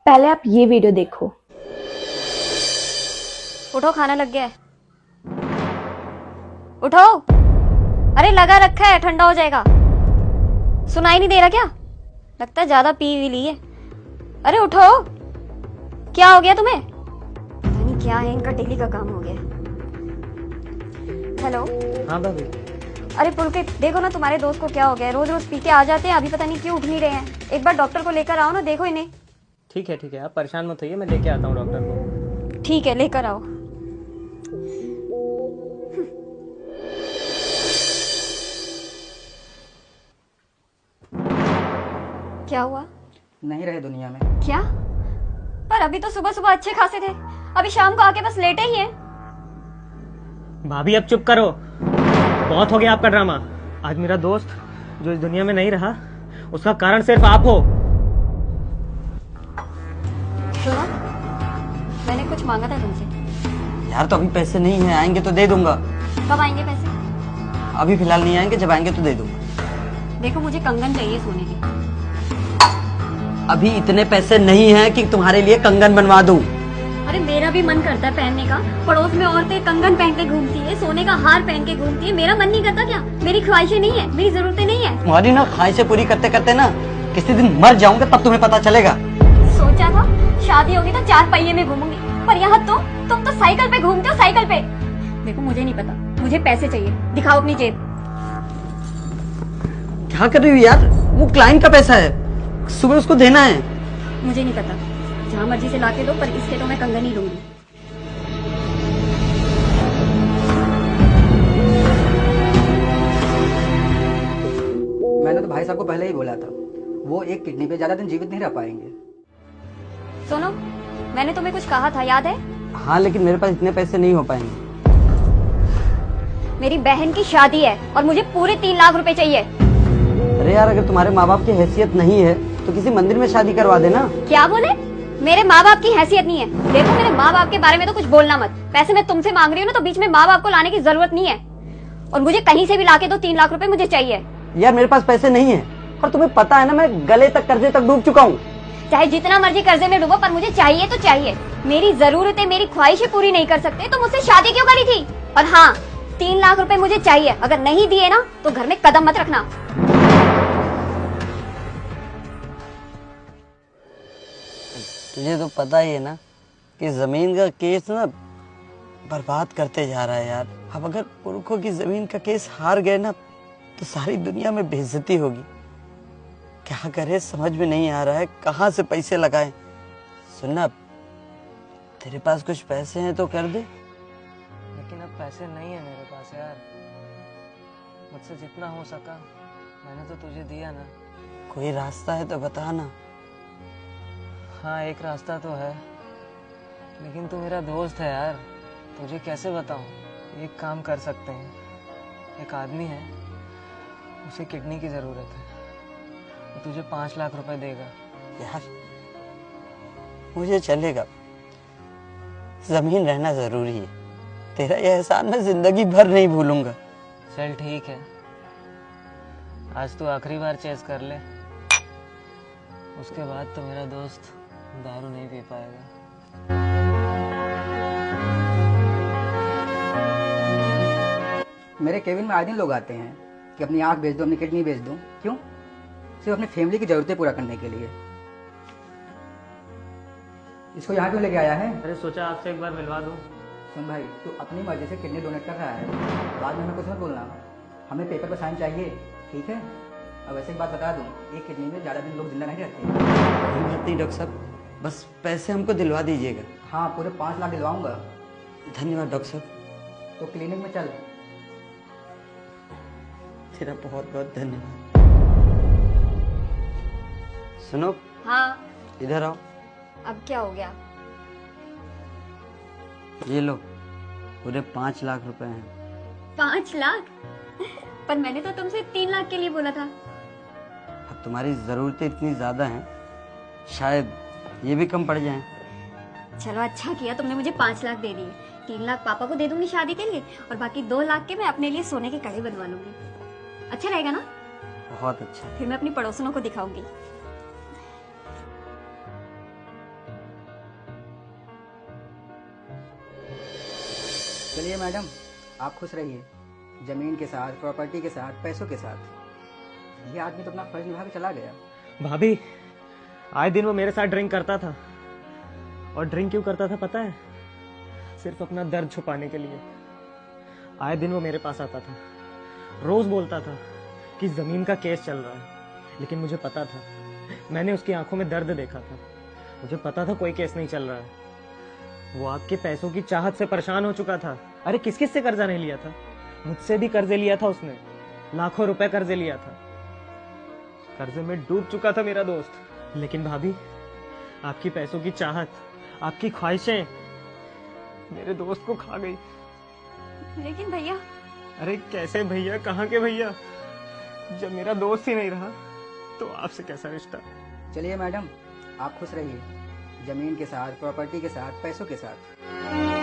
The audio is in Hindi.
पहले आप ये वीडियो देखो। उठो, खाना लग गया है। उठो, अरे लगा रखा है, ठंडा हो जाएगा। सुनाई नहीं दे रहा क्या? लगता है ज्यादा पी भी ली है। अरे उठो, क्या हो गया तुम्हें? पता नहीं क्या है, इनका डेली का काम हो गया। हेलो। हाँ भाभी। अरे पुलकित, देखो ना तुम्हारे दोस्त को क्या हो गया है। रोज रोज पी के आ जाते हैं, अभी पता नहीं क्यों उठ नहीं रहे हैं। एक बार डॉक्टर को लेकर आओ ना, देखो इन्हें। ठीक है, आप परेशान मत होइए, मैं लेके आता हूँ डॉक्टर को। ठीक है, लेकर आओ। क्या हुआ? नहीं रहे दुनिया में। क्या? पर अभी तो सुबह सुबह अच्छे खासे थे, अभी शाम को आके बस लेटे ही हैं। भाभी अब चुप करो, बहुत हो गया आपका ड्रामा। आज मेरा दोस्त जो इस दुनिया में नहीं रहा, उसका कारण सिर्फ आप हो। सुनो, मैंने कुछ मांगा था तुमसे। यार तो अभी पैसे नहीं है, आएंगे तो दे दूंगा। कब आएंगे पैसे? अभी फिलहाल नहीं आएंगे, जब आएंगे तो दे दूंगा। देखो, मुझे कंगन चाहिए सोने के। अभी इतने पैसे नहीं हैं कि तुम्हारे लिए कंगन बनवा दूं। अरे मेरा भी मन करता है पहनने का। पड़ोस में औरतें कंगन पहन के घूमती है, सोने का हार पहन के घूमती है। मेरा मन नहीं करता क्या? मेरी ख्वाहिशें नहीं है, मेरी जरूरतें नहीं है। तुम्हारी ना ख्वाहिशें पूरी करते करते ना किसी दिन मर जाऊंगा, तब तुम्हें पता चलेगा। सोचा था शादी होगी तो 4 पहिए में घूमूंगी, पर यहाँ तुम तो साइकिल पे घूमते हो, साइकिल पे। देखो, मुझे नहीं पता, मुझे पैसे चाहिए। दिखाओ अपनी जेब। क्या कर रही हो यार? वो क्लाइंट का पैसा है, सुबह उसको देना है। मुझे नहीं पता, जहाँ मर्जी से लाके दो, पर इसके तो मैं कंगन ही लूंगी। मैंने तो भाई साहब को पहले ही बोला था, वो एक किडनी पे ज्यादा दिन जीवित नहीं रह पाएंगे। सुनो, मैंने तुम्हें कुछ कहा था, याद है? हाँ, लेकिन मेरे पास इतने पैसे नहीं हो पाएंगे। मेरी बहन की शादी है और मुझे पूरे 3 लाख रुपए चाहिए। अरे यार, अगर तुम्हारे माँ बाप की हैसियत नहीं है तो किसी मंदिर में शादी करवा देना। क्या बोले? मेरे माँ बाप की हैसियत नहीं है? देखो, मेरे माँ बाप के बारे में तो कुछ बोलना मत। पैसे मैं तुमसे मांग रही हूँ ना, तो बीच में माँ बाप को लाने की जरूरत नहीं है। और मुझे कहीं से भी लाके दो, 3 लाख रुपए मुझे चाहिए। यार मेरे पास पैसे नहीं है, और तुम्हें पता है ना, मैं गले तक कर्जे तक डूब चुका हूँ। चाहे जितना मर्जी कर्जे में डूबो, पर मुझे चाहिए तो चाहिए। मेरी जरूरतें, मेरी ख्वाहिशें पूरी नहीं कर सकते तो मुझसे शादी क्यों करी थी? और हाँ, 3 लाख रुपए मुझे चाहिए। अगर नहीं दिए ना तो घर में कदम मत रखना। तुझे तो पता ही है ना कि जमीन का केस ना बर्बाद करते जा रहा है यार। अब अगर पुरखों की जमीन का केस हार गए ना तो सारी दुनिया में बेइज्जती होगी। क्या करे समझ में नहीं आ रहा है, कहाँ से पैसे लगाएं। सुनना, तेरे पास कुछ पैसे हैं तो कर दे। लेकिन अब पैसे नहीं है मेरे पास यार। मुझसे जितना हो सका मैंने तो तुझे दिया ना। कोई रास्ता है तो बता ना। हाँ, एक रास्ता तो है, लेकिन तू मेरा दोस्त है यार, तुझे कैसे बताऊं। एक काम कर सकते हैं, एक आदमी है, उसे किडनी की जरूरत है, वो तुझे 5 लाख रुपए देगा। यार मुझे चलेगा, जमीन रहना जरूरी है। तेरा यह एहसान मैं जिंदगी भर नहीं भूलूंगा। चल ठीक है, आज तू आखिरी बार चेस कर ले, उसके बाद तो मेरा दोस्त दारू नहीं पी पाएगा। मेरे केबिन में आए दिन लोग आते हैं कि अपनी आंख बेच दो, अपनी किडनी बेच दो। क्यों? सिर्फ अपनी फैमिली की जरूरतें पूरा करने के लिए। इसको यहाँ क्यों लेके आया है? अरे सोचा आपसे एक बार मिलवा दूं। सुन भाई, तू अपनी मर्जी से किडनी डोनेट कर रहा है, बाद में हमें कुछ मत बोलना। हमें पेपर पर साइन चाहिए, ठीक है? अब वैसे एक बात बता दूं, एक किडनी में ज़्यादा दिन लोग जिंदा नहीं रहते। कोई बात नहीं डॉक्टर साहब, बस पैसे हमको दिलवा दीजिएगा। हाँ, पूरे 5 लाख दिलवाऊंगा। धन्यवाद डॉक्टर साहब। तो क्लिनिक में चल। तेरा बहुत बहुत धन्यवाद। सुनो, हाँ, इधर आओ। अब क्या हो गया? ये लो, पूरे 5 लाख रुपए हैं। 5 लाख? पर मैंने तो तुमसे 3 लाख के लिए बोला था। अब तुम्हारी जरूरतें इतनी ज्यादा हैं, शायद ये भी कम पड़ जाएं। चलो अच्छा किया तुमने मुझे 5 लाख दे दिए। 3 लाख पापा को दे दूंगी शादी के लिए, और बाकी 2 लाख के मैं अपने लिए सोने के कड़े बनवा लूंगी। अच्छा रहेगा ना? बहुत अच्छा। फिर मैं अपनी पड़ोसनों को दिखाऊंगी। चलिए मैडम, आप खुश रहिए, ज़मीन के साथ, प्रॉपर्टी के साथ, पैसों के साथ। ये आदमी तो अपना फर्ज निभा के चला गया। भाभी, आए दिन वो मेरे साथ ड्रिंक करता था। और ड्रिंक क्यों करता था पता है? सिर्फ अपना दर्द छुपाने के लिए। आए दिन वो मेरे पास आता था, रोज बोलता था कि जमीन का केस चल रहा है। लेकिन मुझे पता था, मैंने उसकी आंखों में दर्द देखा था। मुझे पता था कोई केस नहीं चल रहा है। वो आपके पैसों की चाहत से परेशान हो चुका था। अरे किस किस से कर्जा नहीं लिया था? मुझसे भी कर्जे लिया था उसने, लाखों रुपए कर्जे लिया था। कर्जे में डूब चुका था मेरा दोस्त। लेकिन भाभी, आपकी पैसों की चाहत, आपकी ख्वाहिशें मेरे दोस्त को खा गई। लेकिन भैया, अरे कैसे भैया, कहाँ के भैया? जब मेरा दोस्त ही नहीं रहा तो आपसे कैसा रिश्ता? चलिए मैडम, आप खुश रहिए, ज़मीन के साथ, प्रॉपर्टी के साथ, पैसों के साथ।